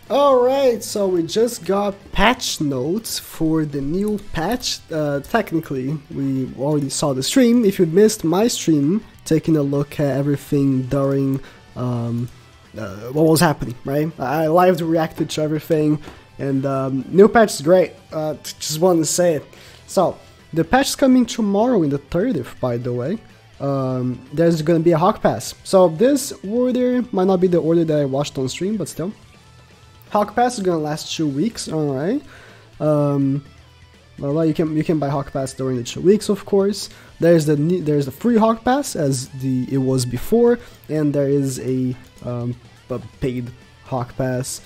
Alright, so we just got patch notes for the new patch. Technically, we already saw the stream. If you missed my stream, taking a look at everything during what was happening, right? I live reacted to everything, and new patch is great. Just wanted to say it. So, the patch is coming tomorrow in the 30th, by the way. There's gonna be a Hawk Pass. So this order might not be the order that I watched on stream, but still. Hawk Pass is gonna last 2 weeks, alright. Well, you can buy Hawk Pass during the 2 weeks, of course. There's the free Hawk Pass as it was before, and there is a paid Hawk Pass.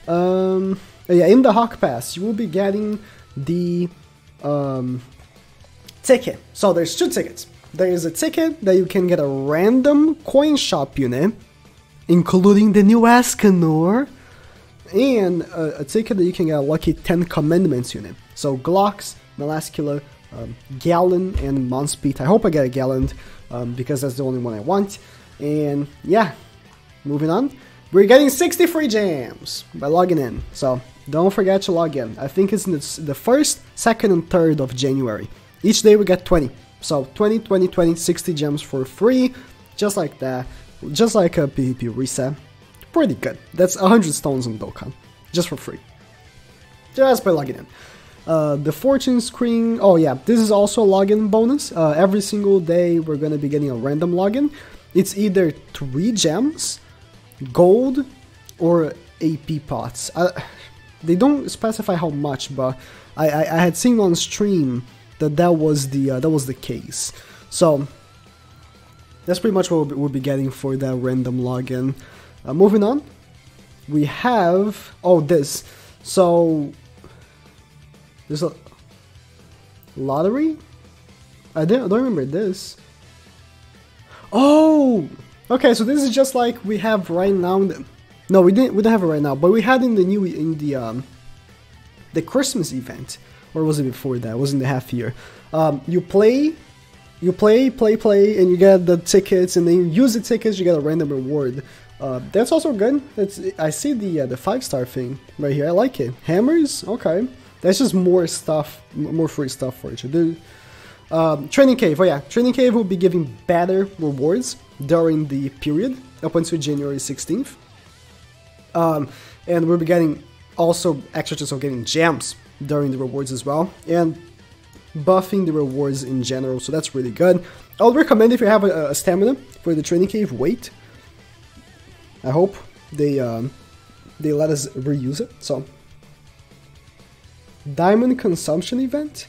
Yeah, in the Hawk Pass, you will be getting the ticket. So there's 2 tickets. There is a ticket that you can get a random coin shop unit, including the new ESCANOR, and a ticket that you can get a lucky 10 Commandments unit. So Glocks, Melascula, Gallon, and Monspeed. I hope I get a Gallon, because that's the only one I want. And yeah, moving on. We're getting 60 free gems by logging in, so don't forget to log in. I think it's the 1st, 2nd, and 3rd of January. Each day we get 20. So 20, 20, 20, 60 gems for free, just like that. Just like a PvP reset. Pretty good. That's 100 stones on Dokkan, just for free. Just by logging in. The fortune screen, oh yeah, this is also a login bonus. Every single day we're gonna be getting a random login. It's either 3 gems, gold, or AP pots. They don't specify how much, but I had seen on stream that was the case. So that's pretty much what we'll be getting for that random login. Moving on, we have this. So there's a lottery. I don't remember this. Oh, okay. So this is just like we have right now. No, we don't have it right now, but we had in the Christmas event. Or was it before that? It was in the half year. You play, and you get the tickets, and then you use the tickets, you get a random reward. That's also good. I see the 5-star thing right here. I like it. Hammers, okay. That's just more stuff, more free stuff for you to do. Training Cave. Oh yeah, Training Cave will be giving better rewards during the period up until January 16th. And we'll be getting also extra chance of getting gems during the rewards as well, and buffing the rewards in general, so that's really good. I would recommend, if you have a stamina for the Training Cave, wait. I hope they let us reuse it. So, diamond consumption event.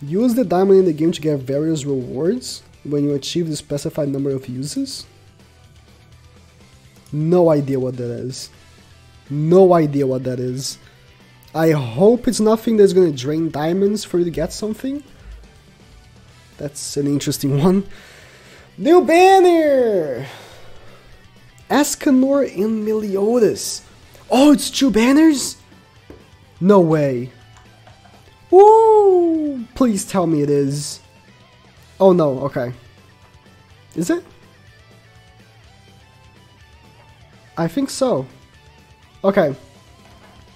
Use the diamond in the game to get various rewards when you achieve the specified number of uses. No idea what that is. No idea what that is. I hope it's nothing that's gonna drain diamonds for you to get something. That's an interesting one. New banner! ESCANOR and Meliodas. Oh, it's 2 banners? No way. Woo! Please tell me it is. Oh no, okay. Is it? I think so. Okay.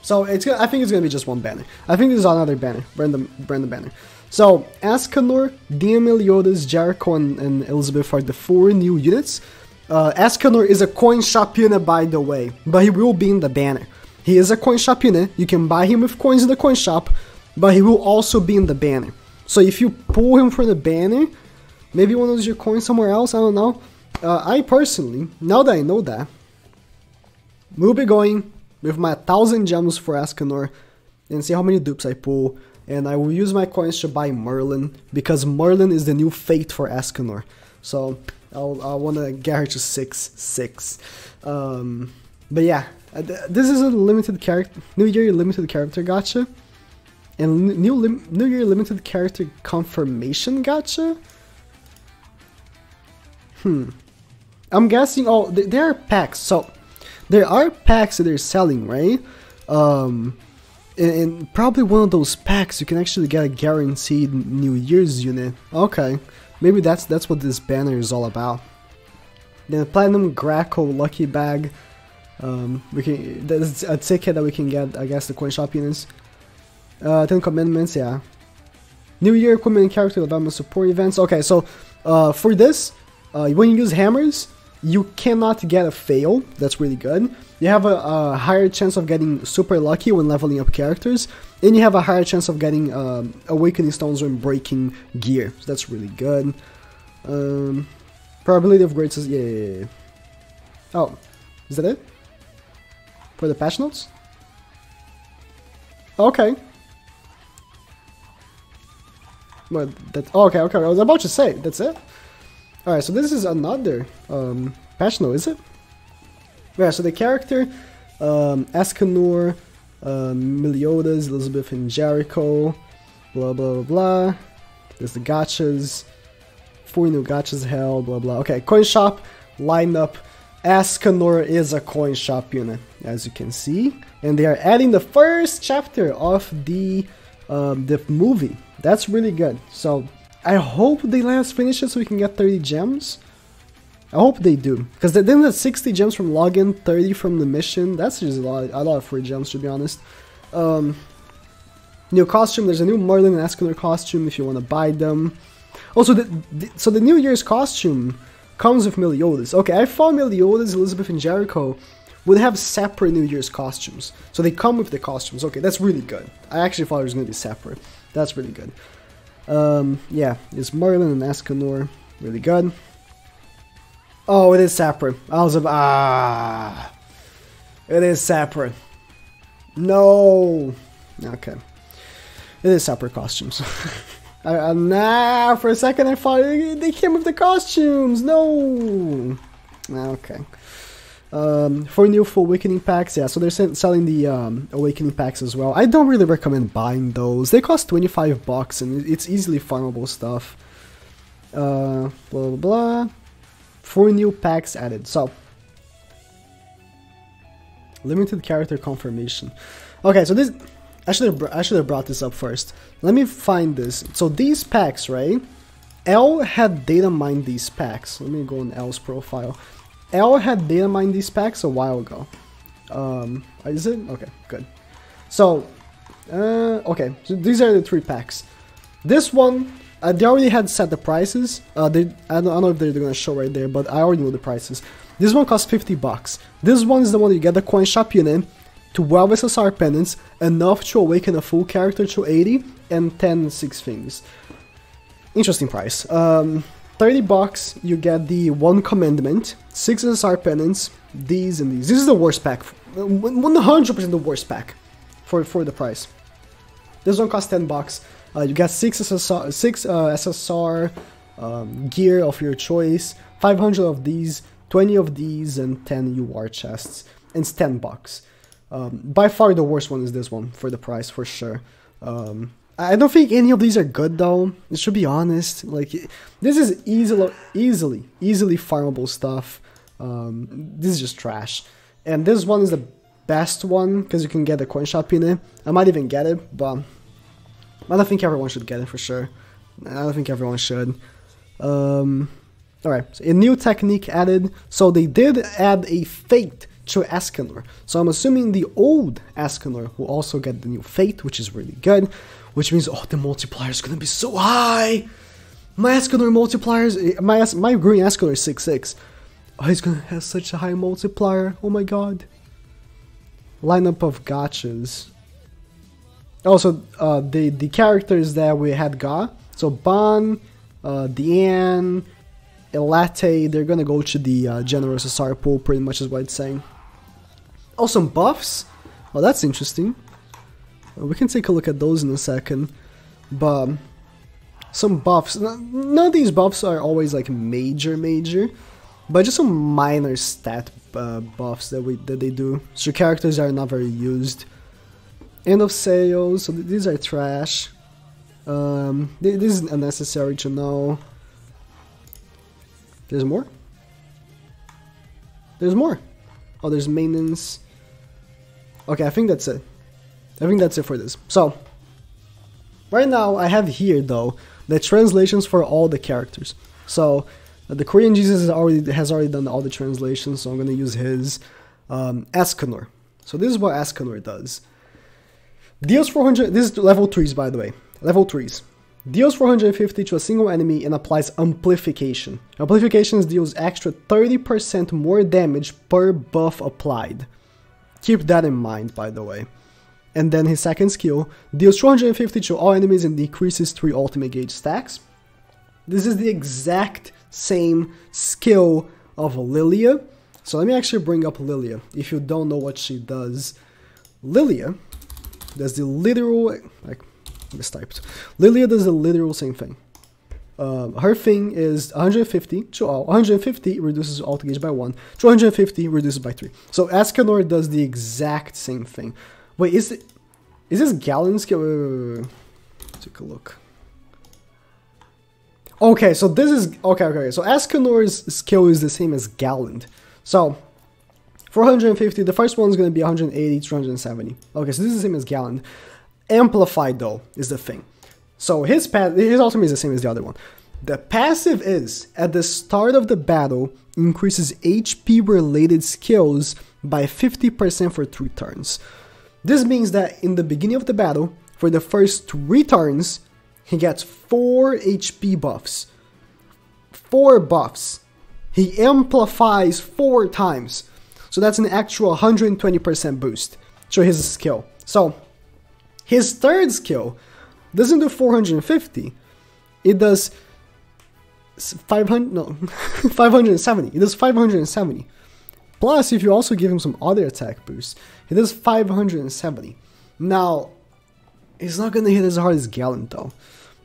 So I think it's gonna be just 1 banner. I think there's another banner, random banner. So ESCANOR, DM Meliodas, Jericho, and Elizabeth are the 4 new units. ESCANOR is a coin shop unit, by the way, but he will be in the banner. He is a coin shop unit. You can buy him with coins in the coin shop, but he will also be in the banner. So if you pull him from the banner, maybe you want to use your coin somewhere else. I don't know. I personally, now that I know that, will be going with my 1,000 gems for ESCANOR and see how many dupes I pull, and I will use my coins to buy Merlin, because Merlin is the new fate for ESCANOR. So I want to get her to 6/6. But yeah, this is a limited character, New Year limited character gacha, and New Year limited character confirmation gacha. I'm guessing. Oh, there are packs. So there are packs that they're selling, right? And probably one of those packs you can actually get a guaranteed New Year's unit. Okay, maybe that's what this banner is all about. Then Platinum Graco Lucky Bag. We can, that's a ticket that we can get, I guess, the coin shop units. 10 commandments, yeah. New Year equipment and character development support events. Okay, so for this, when you use hammers, you cannot get a fail. That's really good. You have a higher chance of getting super lucky when leveling up characters, and you have a higher chance of getting awakening stones when breaking gear. So that's really good. Probability of grades is yeah. Oh, is that it? For the patch notes? Okay. But that okay. I was about to say that's it. All right, so this is another patch note, is it? Yeah. So the character, ESCANOR, Meliodas, Elizabeth, and Jericho, blah blah blah. There's the gachas, 4 new gachas held, blah blah. Okay, coin shop lineup. ESCANOR is a coin shop unit, as you can see, and they are adding the first chapter of the movie. That's really good. So I hope they let us finish it so we can get 30 gems. I hope they do, because then that's 60 gems from login, 30 from the mission. That's just a lot of free gems, to be honest. New costume. There's a new Merlin and ESCANOR costume if you want to buy them. Also, so the New Year's costume comes with Meliodas. Okay, I thought Meliodas, Elizabeth, and Jericho would have separate New Year's costumes. So they come with the costumes. Okay, that's really good. I actually thought it was going to be separate. That's really good. Yeah, it's Merlin and ESCANOR. Really good. Oh, it is separate. I was about... It is separate. No! Okay. It is separate costumes. Nah, for a second I thought they came with the costumes! No! Okay. 4 new full awakening packs, yeah, so they're selling the awakening packs as well. I don't really recommend buying those. They cost 25 bucks and it's easily farmable stuff. Blah blah blah. 4 new packs added. So limited character confirmation. Okay, so this I should have brought this up first. Let me find this. So these packs, right? L had data mined these packs. Let me go on L's profile. L had data mined these packs a while ago. Is it? Okay, good. So, okay, so these are the 3 packs. This one, they already had set the prices. I don't know if they're gonna show right there, but I already know the prices. This one costs 50 bucks. This one is the one you get the coin shop unit, 12 SSR penance, enough to awaken a full character to 80, and 10 6 things. Interesting price. 30 bucks, you get the 1 commandment, 6 SSR penance, these and these. This is the worst pack, 100% the worst pack for the price. This one costs 10 bucks. You get 6 SSR gear of your choice, 500 of these, 20 of these, and 10 UR chests. And it's 10 bucks. By far the worst one is this one for the price, for sure. I don't think any of these are good though. It should be honest. Like, this is easily farmable stuff. This is just trash. And this one is the best one because you can get the coin shop in it. I might even get it, but I don't think everyone should get it for sure. I don't think everyone should. Alright, so a new technique added. So they did add a fate to ESCANOR. So I'm assuming the old ESCANOR will also get the new fate, which is really good. Which means, oh, the multiplier is gonna be so high! My ESCANOR multipliers, my green ESCANOR is 6/6. Oh, he's gonna have such a high multiplier, oh my god. Lineup of gachas. Also, the characters that we had got, so Ban, Deanne, Elate, they're gonna go to the general SSR pool, pretty much is what it's saying. Oh, some buffs? Oh, that's interesting. We can take a look at those in a second, but some buffs. None of these buffs are always like major, but just some minor stat buffs that they do. So characters are not very used. End of sales. So these are trash. This is unnecessary to know. There's more. There's more. Oh, there's maintenance. Okay, I think that's it. I think that's it for this. So, right now I have here though the translations for all the characters. So, the Korean Jesus has already done all the translations, so I'm gonna use his. ESCANOR. So this is what ESCANOR does. Deals 400, this is level 3s by the way, level 3s. Deals 450 to a single enemy and applies Amplification. Amplification deals extra 30% more damage per buff applied. Keep that in mind, by the way. And then his second skill, deals 250 to all enemies and decreases 3 ultimate gauge stacks. This is the exact same skill of Lilia. So let me actually bring up Lilia, if you don't know what she does. Lilia does the literal, like, mistyped. Lilia does the literal same thing. Her thing is 150 to all. 150 reduces ult gauge by 1. 250 reduces by 3. So ESCANOR does the exact same thing. Wait, is this Gallon skill? Wait. Take a look. Okay, so this is okay. So ESCANOR's skill is the same as Gallon. So 450. The first one is going to be 180, 270. Okay, so this is the same as Gallon. Amplified though is the thing. So his ultimate is the same as the other one. The passive is, at the start of the battle, increases HP related skills by 50% for 3 turns. This means that in the beginning of the battle, for the first 3 turns, he gets 4 HP buffs. 4 buffs. He amplifies 4 times. So that's an actual 120% boost to his skill. So his third skill doesn't do 450, it does 570, it does 570. Plus, if you also give him some other attack boosts, it does 570. Now, it's not gonna hit as hard as Gallon though,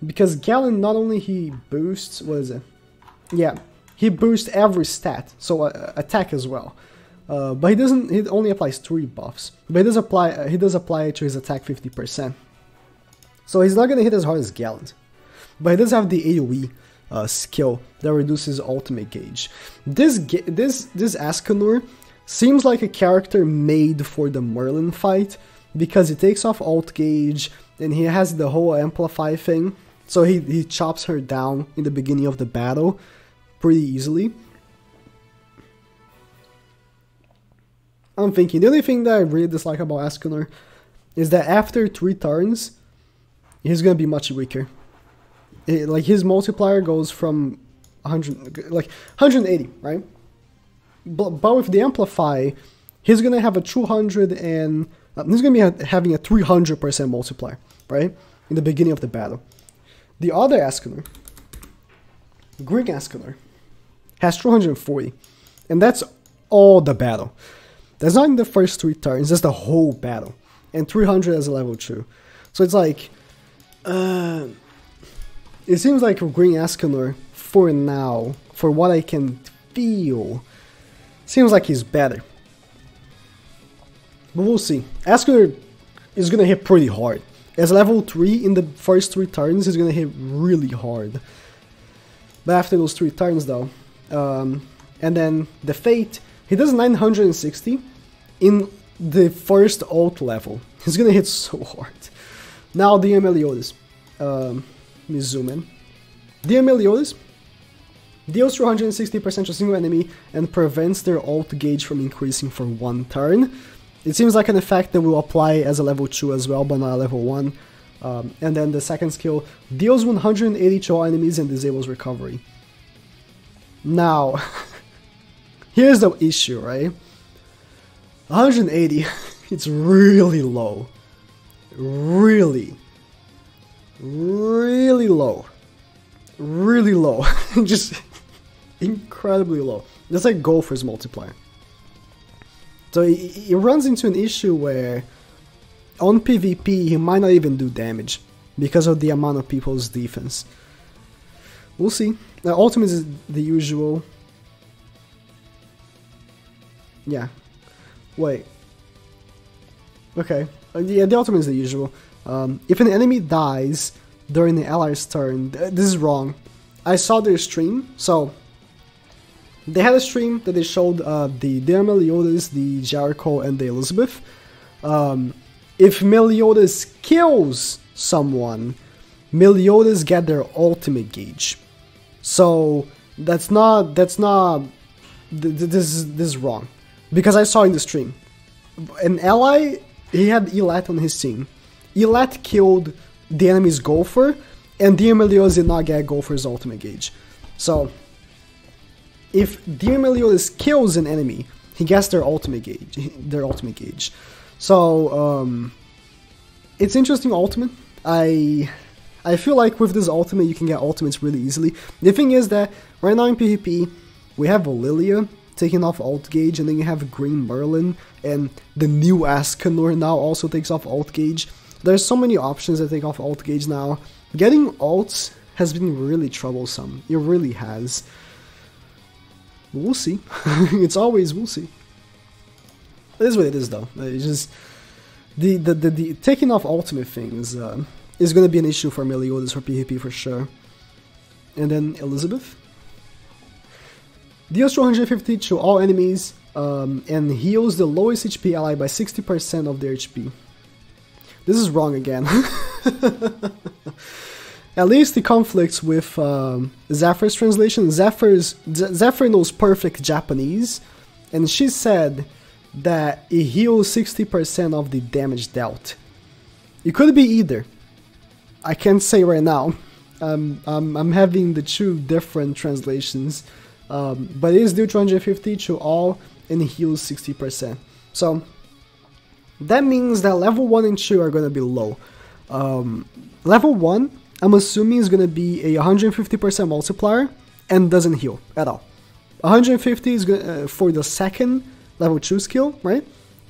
because Gallon not only he boosts, what is it? Yeah, he boosts every stat, so attack as well. But he doesn't. He only applies 3 buffs, but he does apply it to his attack 50%. So he's not gonna hit as hard as Gallon, but he does have the AoE skill that reduces ultimate gauge. This ESCANOR seems like a character made for the Merlin fight because he takes off ult gauge and he has the whole amplify thing. So he chops her down in the beginning of the battle pretty easily. I'm thinking, the only thing that I really dislike about ESCANOR is that after 3 turns, he's gonna be much weaker. Like his multiplier goes from 180, right? But with the amplify, he's gonna have a 200 and he's gonna be having a 300% multiplier, right? In the beginning of the battle. The other ESCANOR, Green ESCANOR, has 240, and that's all the battle. That's not in the first 3 turns, that's the whole battle. And 300 as a level 2. So it's like, it seems like Green ESCANOR, for now, for what I can feel, seems like he's better. But we'll see. ESCANOR is gonna hit pretty hard. As level 3, in the first 3 turns, he's gonna hit really hard. But after those 3 turns though, and then the Fate, he does 960 in the first ult level. He's gonna hit so hard. Now the Meliodas. Let me zoom in. The Meliodas deals 260% to a single enemy and prevents their ult gauge from increasing for 1 turn. It seems like an effect that will apply as a level 2 as well, but not a level 1. And then the second skill deals 180 to all enemies and disables recovery. Now, here's the issue, right? 180, it's really low. Really low. Really low. Just incredibly low. That's like Gopher's multiplier. So it runs into an issue where on PvP he might not even do damage because of the amount of people's defense. We'll see. The ultimate is the usual. Yeah. Wait. Okay. Yeah, the ultimate is the usual. If an enemy dies during the ally's turn, this is wrong. I saw their stream, so they had a stream that they showed the Meliodas, the Jericho, and the Elizabeth. If Meliodas kills someone, Meliodas get their ultimate gauge. So this is wrong. Because I saw in the stream. An ally, he had Elat on his team. Elat killed the enemy's Golfer, and Diomeliodas did not get Golfer's ultimate gauge. So, if Diomeliodas kills an enemy, he gets their ultimate gauge. So, it's interesting ultimate. I feel like with this ultimate, you can get ultimates really easily. The thing is that right now in PvP, we have Lilia taking off ult gauge, and then you have Green Merlin, and the new ESCANOR now also takes off ult gauge. There's so many options that take off ult gauge now. Getting ults has been really troublesome. It really has. We'll see. It's always we'll see. It is what it is, though. It's just the taking off ultimate things is going to be an issue for Meliodas for PvP for sure. And then Elizabeth deals 250 to all enemies and heals the lowest HP ally by 60% of their HP. This is wrong again. At least it conflicts with Zephyr's translation. Zephyr knows perfect Japanese, and she said that it heals 60% of the damage dealt. It could be either. I can't say right now. I'm having the two different translations, but it is deal 250 to all and heals 60%. So that means that level 1 and 2 are going to be low. Level 1, I'm assuming, is going to be a 150% multiplier and doesn't heal at all. 150 is for the second level 2 skill, right?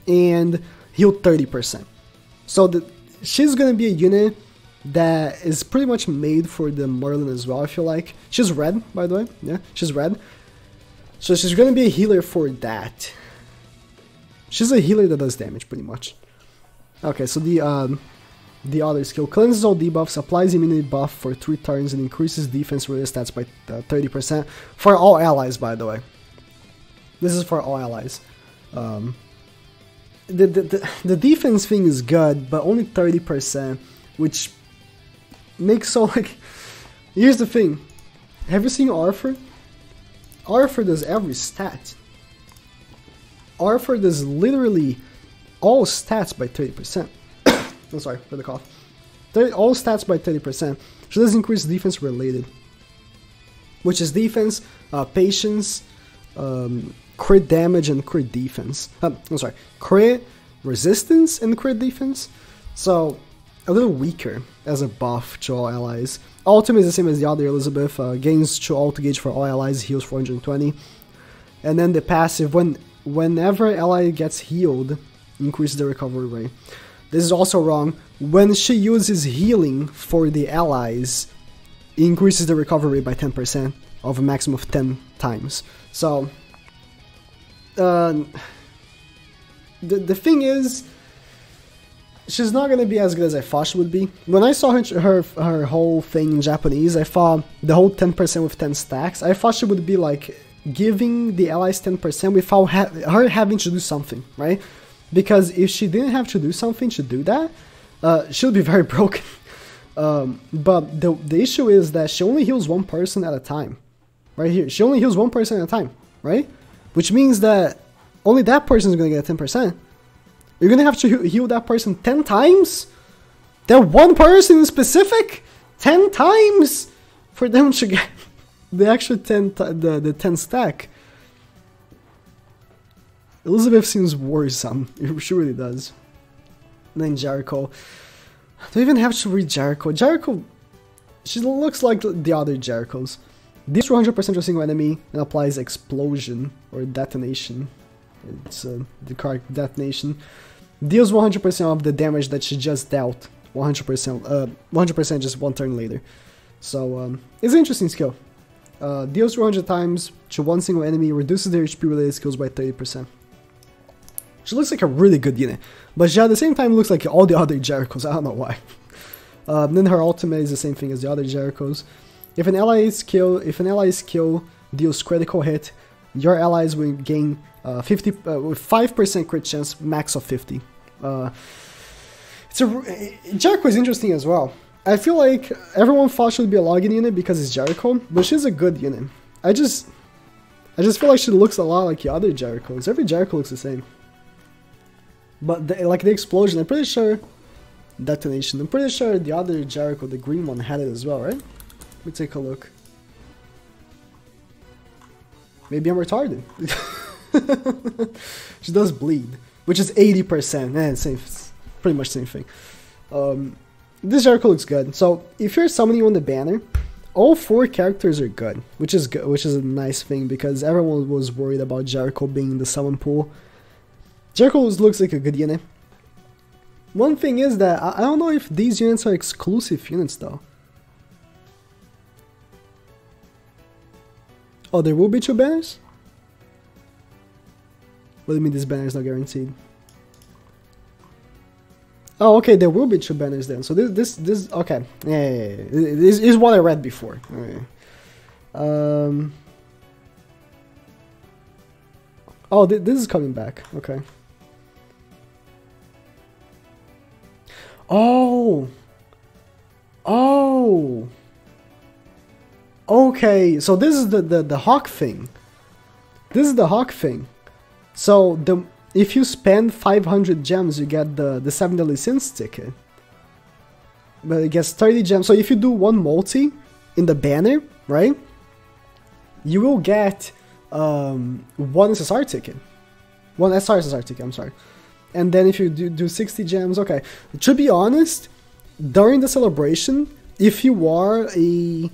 And heal 30%. So she's going to be a unit that is pretty much made for the Merlin as well, I feel like. She's red, by the way. Yeah, she's red. So she's going to be a healer for that. She's a healer that does damage, pretty much. Okay, so the other skill. Cleanses all debuffs, applies immunity buff for 3 turns, and increases defense related stats by 30%. For all allies, by the way. This is for all allies. The defense thing is good, but only 30%, which makes so like... Here's the thing. Have you seen Arthur? Arthur does every stat. Arthur does literally all stats by 30%. I'm sorry for the cough. All stats by 30%. She does increase defense related, which is defense, patience, crit damage, and crit defense. I'm sorry, crit resistance and crit defense. So a little weaker as a buff to all allies. Ultimate is the same as the other Elizabeth. Gains to ult gauge for all allies, heals 420. And then the passive, whenever ally gets healed, increases the recovery rate. This is also wrong. When she uses healing for the allies, it increases the recovery rate by 10% of a maximum of 10 times. So, the thing is, she's not going to be as good as I thought she would be. When I saw her whole thing in Japanese, I thought the whole 10% with 10 stacks, I thought she would be like giving the allies 10% without her having to do something, right? Because if she didn't have to do something to do that, she'll be very broken. But the issue is that she only heals one person at a time. Right here, she only heals one person at a time, right? Which means that only that person is going to get 10%. You're going to have to heal that person 10 times? That one person in specific? 10 times? For them to get the extra 10 stack. Elizabeth seems worrisome. She really does. And then Jericho. I don't even have to read Jericho. Jericho, she looks like the other Jerichos. Deals 100% to a single enemy and applies explosion or detonation. It's the correct detonation. Deals 100% of the damage that she just dealt. 100% just one turn later. So it's an interesting skill. Deals 200 times to one single enemy, reduces their HP related skills by 30%. She looks like a really good unit, but she at the same time looks like all the other Jerichos. I don't know why. Then her ultimate is the same thing as the other Jerichos. If an ally's kill deals critical hit, your allies will gain 5% crit chance, max of 50. Jericho is interesting as well. I feel like everyone thought she would be a login unit because it's Jericho, but she's a good unit. I just feel like she looks a lot like the other Jerichos. Every Jericho looks the same. But like the explosion, I'm pretty sure... Detonation. I'm pretty sure the other Jericho, the green one, had it as well, right? Let me take a look. Maybe I'm retarded. She does bleed, which is 80%. Same, pretty much same thing. This Jericho looks good. So if you're summoning on the banner, all 4 characters are good, which is a nice thing because everyone was worried about Jericho being in the summon pool. Jericho looks like a good unit. One thing is that I don't know if these units are exclusive units though. Oh, there will be 2 banners? What do you mean this banner is not guaranteed? Oh, okay, there will be 2 banners then. So this okay. Yeah. This is what I read before. Okay. Oh, this is coming back. Okay. Oh. Okay, so this is the Hawk thing. This is the Hawk thing. So if you spend 500 gems, you get the 7 Deadly Sins ticket. But it gets 30 gems. So if you do 1 multi in the banner, right? You will get 1 SSR ticket. 1 SR ticket, I'm sorry. And then if you do 60 gems, okay. To be honest, during the celebration, if you are a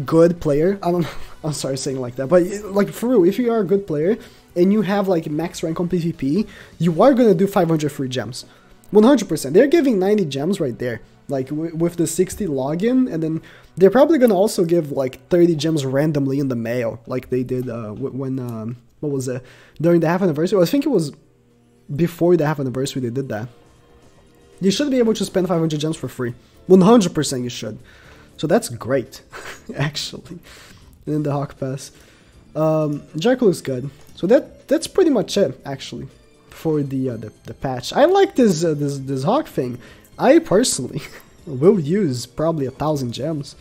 good player, I'm sorry saying like that, but like for real, if you are a good player and you have like max rank on PvP, you are gonna do 500 free gems. 100%. They're giving 90 gems right there, like with the 60 login, and then they're probably gonna also give like 30 gems randomly in the mail, like they did when what was it, during the half anniversary. I think it was before the half anniversary they did that. You should be able to spend 500 gems for free. 100% you should. So that's great, actually. And then the Hawk Pass. Jericho looks good. So that's pretty much it, actually, for the patch. I like this Hawk thing. I personally will use probably 1,000 gems.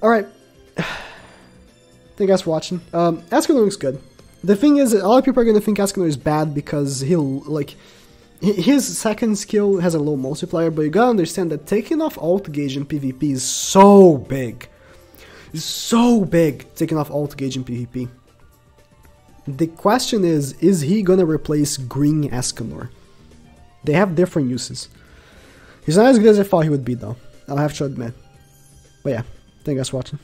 All right. Thank you guys for watching. ESCANOR looks good. The thing is, a lot of people are gonna think ESCANOR is bad because his second skill has a low multiplier, but you gotta understand that taking off alt gauge in PvP is so big. It's so big, taking off alt gauge in PvP. The question is he gonna replace green ESCANOR? They have different uses. He's not as good as I thought he would be though, I'll have to admit. But yeah, thank you guys for watching.